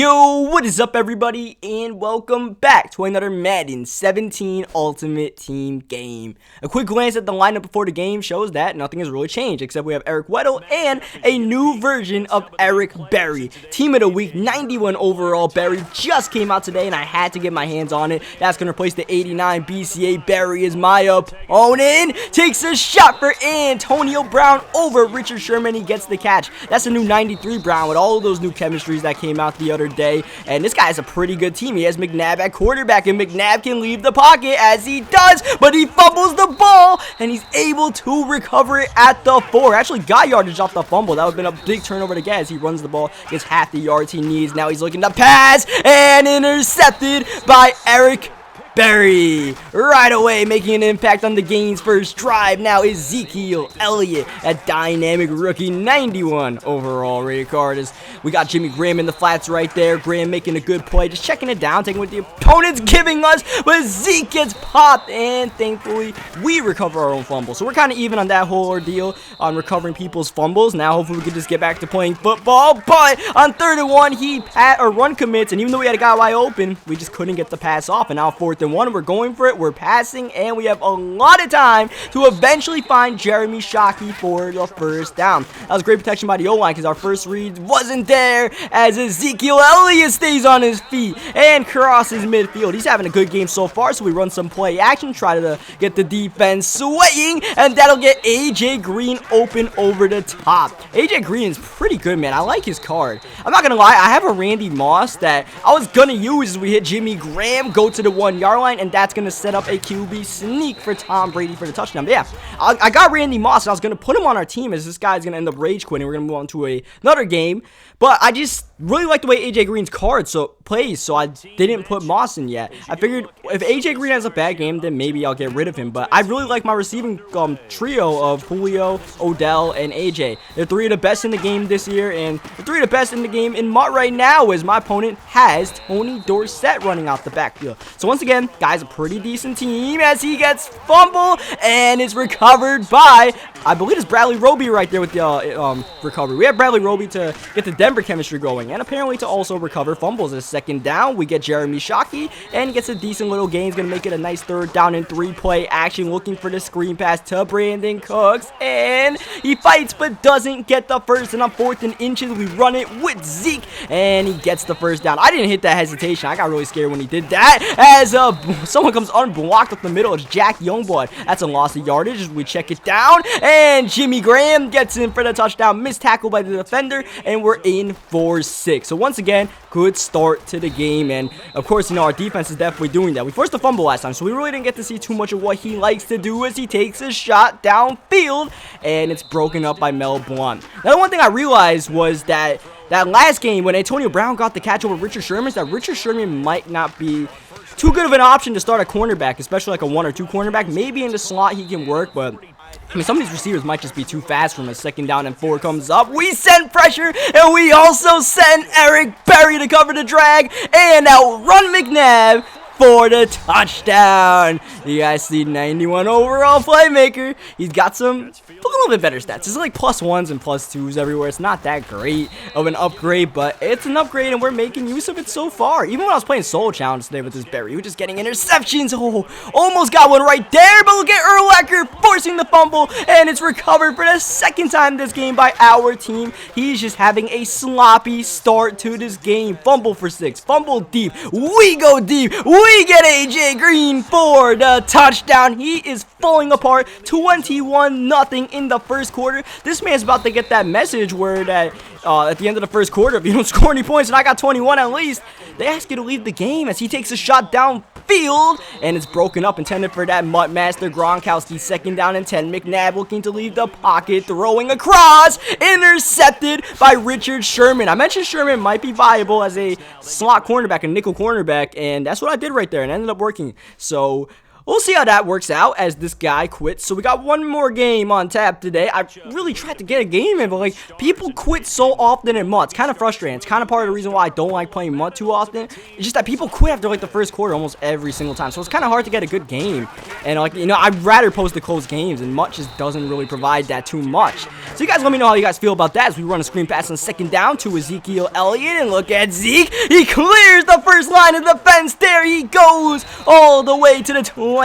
Yo, what is up everybody, and welcome back to another Madden 17 Ultimate Team game. A quick glance at the lineup before the game shows that nothing has really changed, except we have Eric Weddle and a new version of Eric Berry. Team of the week, 91 overall Berry, just came out today and I had to get my hands on it. That's going to replace the 89 BCA. Berry is my opponent. Takes a shot for Antonio Brown over Richard Sherman. He gets the catch. That's a new 93 Brown with all of those new chemistries that came out the other day, and this guy has a pretty good team. He has McNabb at quarterback, and McNabb can leave the pocket as he does, but he fumbles the ball and he's able to recover it at the 4. Actually got yardage off the fumble. That would have been a big turnover to get as he runs the ball, gets half the yards he needs. Now he's looking to pass and intercepted by Eric Berry. Right away, making an impact on the game's first drive. Now Ezekiel Elliott, a dynamic rookie, 91 overall rated card. We got Jimmy Graham in the flats right there. Graham making a good play, just checking it down, taking what the opponent's giving us, but Zeke gets popped, and thankfully we recover our own fumble. So we're kind of even on that whole ordeal on recovering people's fumbles. Now hopefully we can just get back to playing football, but on 3rd and 1, he run commits, and even though we had a guy wide open, we just couldn't get the pass off, and now 4th and 1, we're going for it, we're passing, and we have a lot of time to eventually find Jeremy Shockey for the first down. That was great protection by the O-line because our first read wasn't there as Ezekiel Elliott stays on his feet and crosses midfield. He's having a good game so far, so we run some play action, try to get the defense swaying, and that'll get AJ Green open over the top. AJ Green is pretty good, man. I like his card. I'm not gonna lie, I have a Randy Moss that I was gonna use as we hit Jimmy Graham, go to the 1-yard line, and that's going to set up a QB sneak for Tom Brady for the touchdown. But yeah, I got Randy Moss, and I was going to put him on our team as this guy's going to end up rage quitting. We're going to move on to another game. But I just really like the way AJ Green's card plays, so I didn't put Moss in yet. I figured if AJ Green has a bad game, then maybe I'll get rid of him. But I really like my receiving trio of Julio, Odell, and AJ. They're 3 of the best in the game this year, and the 3 of the best in the game in MUT right now as my opponent has Tony Dorsett running out the backfield. So once again, guys, a pretty decent team as he gets fumbled and is recovered by, I believe it's Bradley Roby right there with the recovery. We have Bradley Roby to get the Denver chemistry going, and apparently to also recover fumbles. As 2nd down, we get Jeremy Shockey, and he gets a decent little gain. He's going to make it a nice 3rd down and 3 play action, looking for the screen pass to Brandon Cooks, and he fights but doesn't get the first, and on 4th and inches, we run it with Zeke, and he gets the first down. I didn't hit that hesitation. I got really scared when he did that, as someone comes unblocked up the middle. It's Jack Youngblood. That's a loss of yardage as we check it down, and Jimmy Graham gets in for the touchdown. Missed tackle by the defender, and we're in for 6. So once again, good start to the game, and of course, you know, our defense is definitely doing that. We forced the fumble last time, so we really didn't get to see too much of what he likes to do as he takes a shot downfield, and it's broken up by Mel Blount. Now, the one thing I realized was that last game when Antonio Brown got the catch over Richard Sherman, that Richard Sherman might not be too good of an option to start a cornerback, especially like a 1 or 2 cornerback. Maybe in the slot he can work, but I mean, some of these receivers might just be too fast from a 2nd down and 4 comes up. We send pressure, and we also send Eric Berry to cover the drag, and outrun McNabb for the touchdown. You guys see 91 overall playmaker. He's got a little bit better stats. It's like +1s and +2s everywhere. It's not that great of an upgrade, but it's an upgrade, and we're making use of it so far. Even when I was playing solo challenge today with this Berry, we're just getting interceptions. Oh, almost got one right there, but look at Urlacher forcing the fumble, and it's recovered for the 2nd time this game by our team. He's just having a sloppy start to this game. Fumble for 6, fumble deep. We go deep. We get AJ Green for the touchdown. He is falling apart. 21-0 in the first quarter. This man's about to get that message where that at the end of the first quarter, if you don't score any points and I got 21 at least, they ask you to leave the game as he takes a shot downfield, and it's broken up, intended for that MUT master Gronkowski. 2nd down and 10. McNabb looking to leave the pocket, throwing across, intercepted by Richard Sherman. I mentioned Sherman might be viable as a slot cornerback, a nickel cornerback, and that's what I did right there, and it ended up working. So We'll see how that works out as this guy quits. So we got one more game on tap today. I really tried to get a game in, but like people quit so often in MUT. It's kind of frustrating. It's kind of part of the reason why I don't like playing MUT too often. It's just that people quit after like the first quarter almost every single time. So it's kind of hard to get a good game. And like, you know, I'd rather post the close games, and MUT just doesn't really provide that too much. So you guys let me know how you guys feel about that as we run a screen pass on second down to Ezekiel Elliott. And look at Zeke. He clears the first line of defense. There he goes all the way to the 29.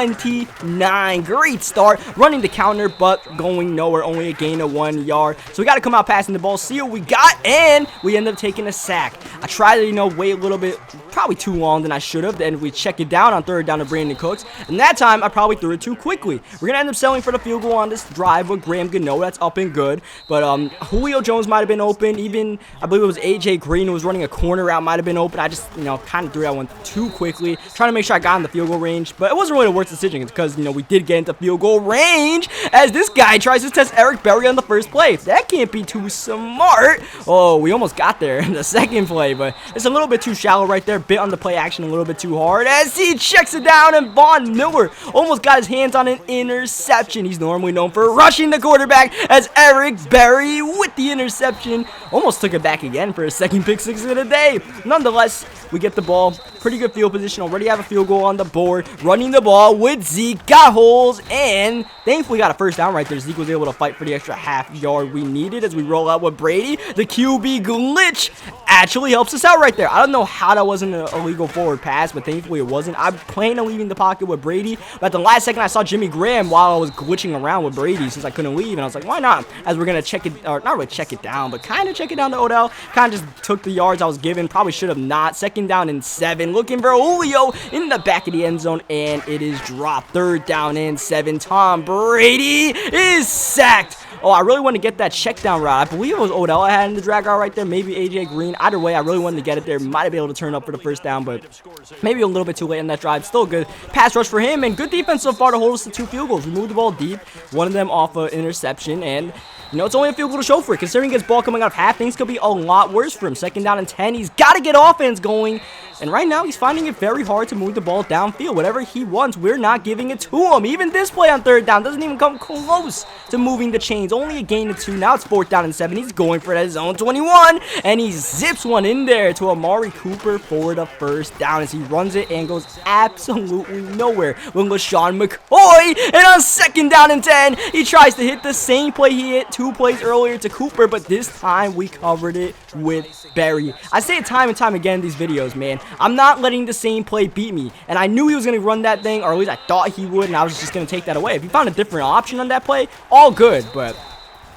Great start. Running the counter, but going nowhere. Only a gain of 1 yard. So we got to come out passing the ball, see what we got, and we end up taking a sack. I tried to, you know, wait a little bit, probably too long than I should have. Then we check it down on third down to Brandon Cooks. And that time, I probably threw it too quickly. We're going to end up selling for the field goal on this drive with Graham Gano. That's up and good. But Julio Jones might have been open. Even, I believe it was AJ Green who was running a corner route might have been open. I just, you know, kind of threw that one too quickly. Trying to make sure I got in the field goal range. But it wasn't really the worst decision because, you know, we did get into field goal range as this guy tries to test Eric Berry on the first play. That can't be too smart. Oh, we almost got there in the second play, but it's a little bit too shallow right there. Bit on the play action a little bit too hard as he checks it down, and Von Miller almost got his hands on an interception. He's normally known for rushing the quarterback as Eric Berry with the interception. Almost took it back again for a second pick six of the day. Nonetheless, we get the ball. Pretty good field position. Already have a field goal on the board. Running the ball with Zeke. Got holes, and thankfully got a first down right there. Zeke was able to fight for the extra half yard we needed as we roll out with Brady. The QB glitch actually helps us out right there. I don't know how that wasn't an illegal forward pass, but thankfully it wasn't. I'm planning on leaving the pocket with Brady, but at the last second I saw Jimmy Graham while I was glitching around with Brady since I couldn't leave, and I was like, why not? As we're going to check it, or not really check it down, but kind of check it down to Odell. Kind of just took the yards I was given. Probably should have not. Second down and 7. Looking for Julio in the back of the end zone, and it is dropped. Third down and 7. Tom Brady is sacked. Oh, I really want to get that check down route. I believe it was Odell I had in the drag route right there. Maybe AJ Green. Either way, I really wanted to get it there. Might have been able to turn up for the first down, but maybe a little bit too late in that drive. Still good pass rush for him, and good defense so far to hold us to 2 field goals. We moved the ball deep. One of them off an interception, and you know, it's only a field goal to show for it. Considering he gets ball coming out of half, things could be a lot worse for him. Second down and 10. He's got to get offense going. And right now, he's finding it very hard to move the ball downfield. Whatever he wants, we're not giving it to him. Even this play on third down doesn't even come close to moving the chains. Only a gain of 2. Now it's fourth down and 7. He's going for that zone 21. And he zips one in there to Amari Cooper for the first down as he runs it and goes absolutely nowhere with LaShawn McCoy. And on second down and 10, he tries to hit the same play he hit 2 plays earlier to Cooper, but this time we covered it with Berry. I say it time and time again in these videos, man. I'm not letting the same play beat me, and I knew he was going to run that thing, or at least I thought he would, and I was just going to take that away. If he found a different option on that play, all good, but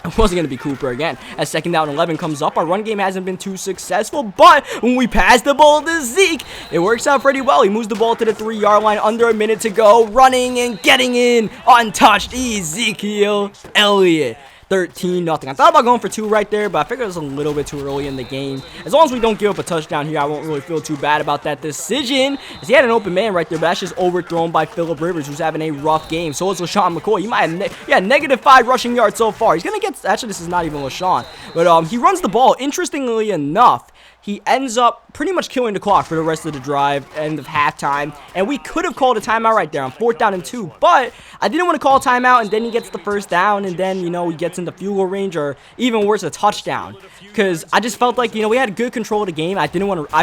it wasn't going to be Cooper again. As second down and 11 comes up, our run game hasn't been too successful, but when we pass the ball to Zeke, it works out pretty well. He moves the ball to the 3-yard line, under a minute to go, running and getting in, untouched, Ezekiel Elliott. 13-0. I thought about going for 2 right there, but I figured it was a little bit too early in the game. As long as we don't give up a touchdown here, I won't really feel too bad about that decision. As he had an open man right there, but that's just overthrown by Phillip Rivers, who's having a rough game. So is LaShawn McCoy. He might have negative 5 rushing yards so far. He's going to get, actually this is not even LaShawn, but he runs the ball. Interestingly enough, he ends up pretty much killing the clock for the rest of the drive, end of halftime, and we could have called a timeout right there on fourth down and 2, but I didn't want to call a timeout, and then he gets the first down, and then, you know, he gets into field goal range, or even worse, a touchdown, because I just felt like, you know, we had good control of the game. I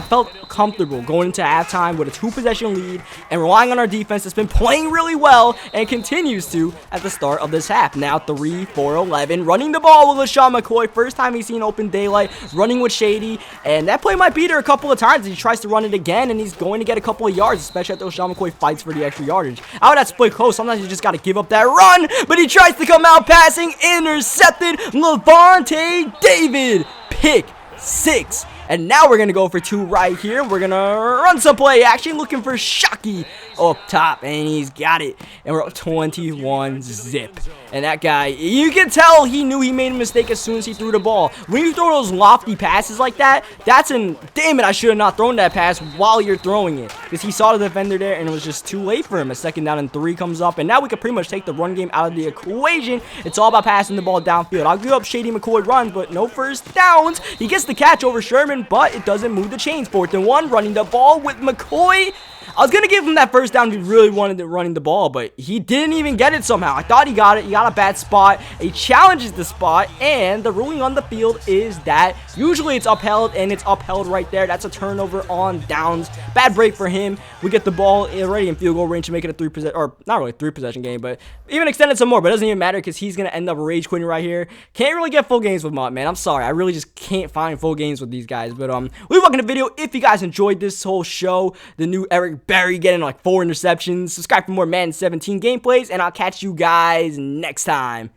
felt comfortable going into halftime with a 2-possession lead, and relying on our defense that's been playing really well, and continues to at the start of this half. Now 3-4-11, running the ball with LaShawn McCoy, first time he's seen open daylight, running with Shady, and that play might be there a couple of times. He tries to run it again, and he's going to get a couple of yards, especially after LaShawn McCoy fights for the extra yardage. Out that split close, sometimes you just got to give up that run, but he tries to come out passing, intercepted, Levante David, pick 6. And now we're going to go for 2 right here. We're going to run some play action, looking for Shockey up top, and he's got it. And we're up 21-zip. And that guy, you can tell he knew he made a mistake as soon as he threw the ball. When you throw those lofty passes like that, that's an, damn it, I should have not thrown that pass while you're throwing it. Because he saw the defender there, and it was just too late for him. A second down and 3 comes up, and now we can pretty much take the run game out of the equation. It's all about passing the ball downfield. I'll give up Shady McCoy runs, but no first downs. He gets the catch over Sherman, but it doesn't move the chains. 4th and 1, running the ball with McCoy. I was gonna give him that first down if he really wanted to running the ball, but he didn't even get it somehow. I thought he got it. He got a bad spot. He challenges the spot, and the ruling on the field is that usually it's upheld, and it's upheld right there. That's a turnover on downs. Bad break for him. We get the ball already in field goal range to make it a not really 3-possession game, but even extended some more. But it doesn't even matter because he's gonna end up rage quitting right here. Can't really get full games with Mott, man. I'm sorry. I really just can't find full games with these guys. But leave a like in the video if you guys enjoyed this whole show. The new Eric Berry getting like 4 interceptions. Subscribe for more Madden 17 gameplays, and I'll catch you guys next time.